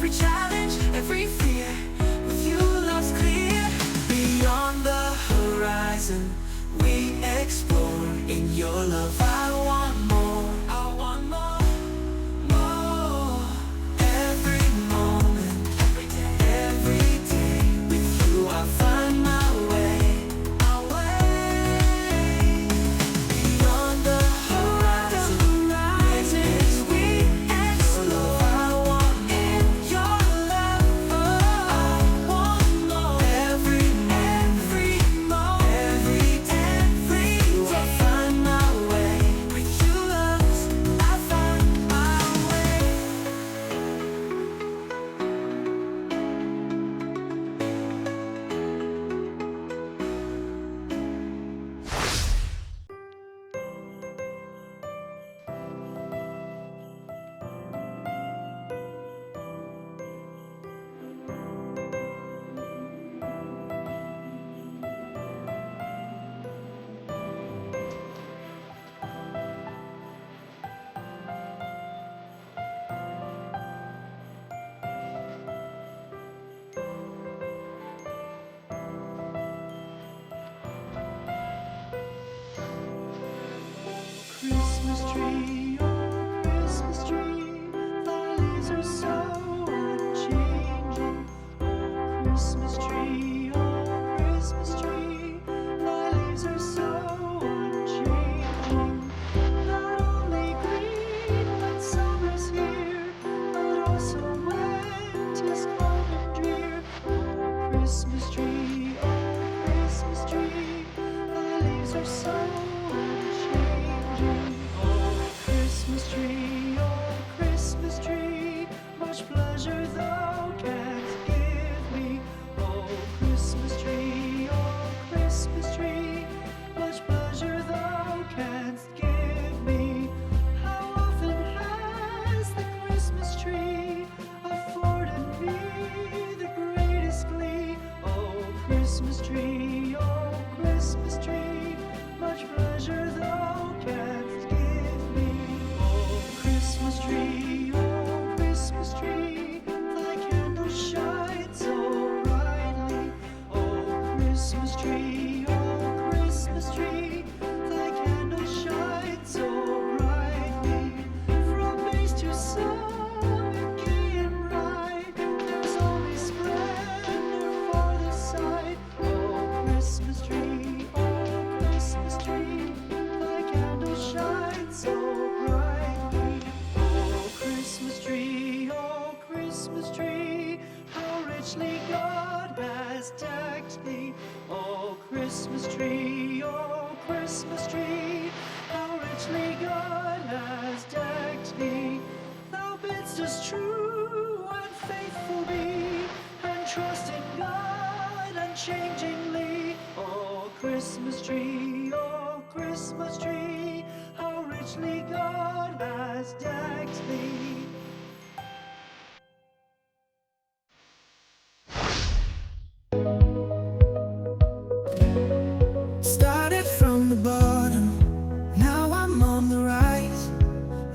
every challenge, every fear. With you, love's clear. Beyond the horizon, we explore. In your love, I want more. I want more, more. Every moment, every day. With you, I find my way, my way. Beyond the horizon, we explore. I want in your love, I want more. Every moment, every day. I find my way. With you, love, I find my way. Christmas tree, oh Christmas tree, thy leaves are so unchanging. Oh Christmas tree, thy leaves are so unchanging. Not only green when summer's here, but also when 'tis cold and drear. Oh Christmas tree, thy leaves are so unchanging. Oh Christmas tree, much pleasure thou canst give me. Oh Christmas tree, much pleasure thou canst give me. How often has the Christmas tree afforded me the greatest glee? Oh Christmas tree, much pleasure thou canst give me. Oh Christmas tree, thy candle shines so brightly. Oh Christmas tree, thy candle shines so brightly. From base to summit, gay and bright, there's always splendor for the sight. Oh Christmas tree, thy candle shines so brightly. Oh Christmas tree, how richly God has decked thee. Oh Christmas tree, how richly God has decked thee. Thou bidst us true and faithful be, and trust in God unchangingly. Oh Christmas tree, how richly God has decked thee. Started from the bottom, now I'm on the rise.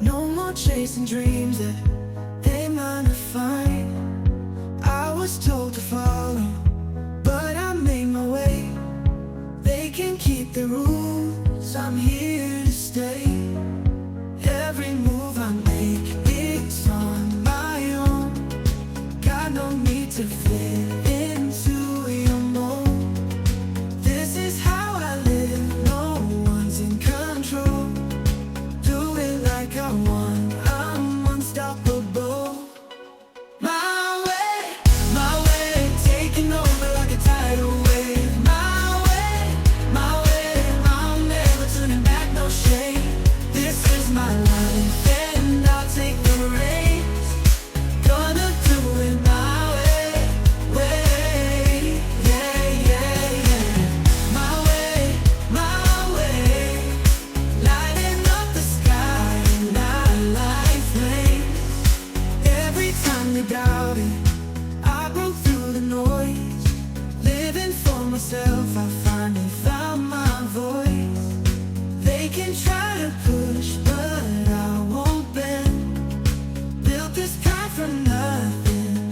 No more chasing dreams that they might not find. I was told to follow, but I made my way. They can keep the rules, I'm here to stay. Every move I make, it's on my own. Got no need to fit into your mold. This is how I live, no one's in control. Do it like I want, I'm unstoppable. My way, taking over like a tidal wave. My way, I'm never turning back, no shame. This is my life, and I'll take the reins. Gonna do it my way, yeah, yeah, yeah. My way, lighting up the sky, and I like flames. Every time they doubt it, I broke through the noise. Living for myself, I finally found my voice. They can try to push, but I won't bend. Built this path from nothing,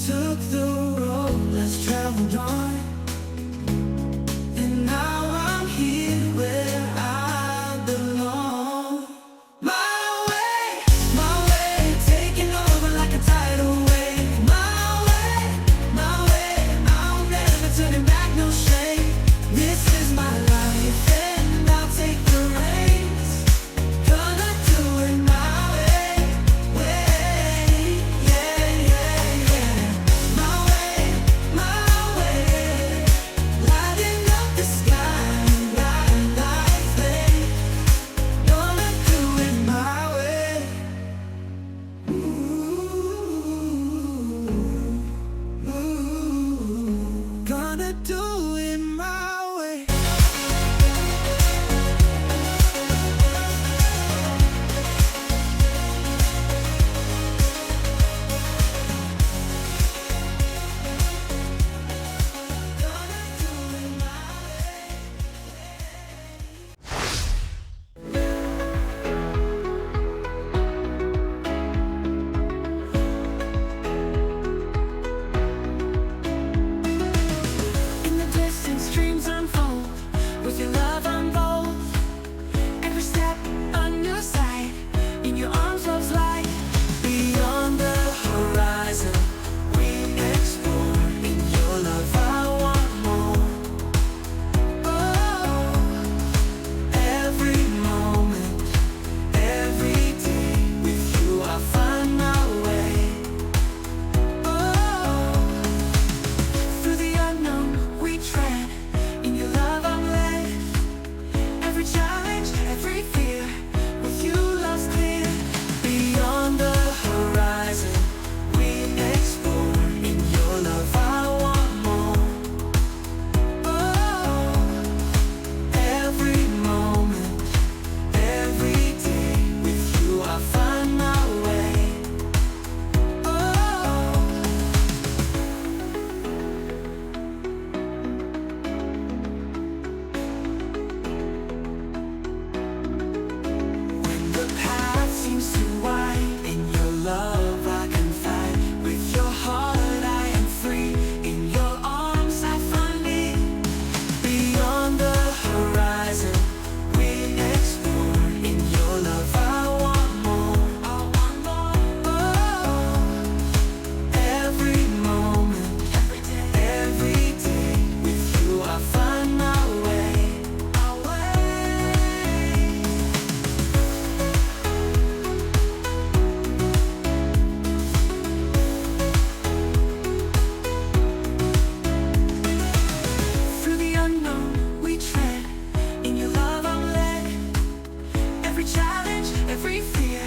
took the road less traveled on, and now I'm here where I belong. My way, taking over like a tidal wave. My way, I'm never turning back, no shame. This is my life, and I'll take the reins. Gonna do it my way, yeah, yeah, yeah. My way, lighting up the sky, like flame. Gonna do it my way. Gonna do it my way. Gonna do it my way. In the distance, dreams unfold. With your love, I'm bold. Every step, a new sight. In your arms, love's light. Beyond the horizon, we explore. In your love, I want more. Oh, every moment, every day. With you, I find my way. Oh, through the unknown we tread. In your love I'm led. Every challenge, every fear. With you love's clear. Beyond the horizon we explore. In your love I want more. Oh, every moment, every day. With you I find my way. Oh, when the path seems too wide, in your love I confide. With your heart I am free. In your arms I find me. Beyond the horizon we explore. In your love I want more. Oh, every moment, every day. With you I find my way. Through the unknown we tread. In your love I'm led. Every challenge, every fear.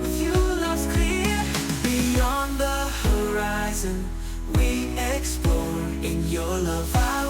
With you love's clear. Beyond the horizon we explore. In your love I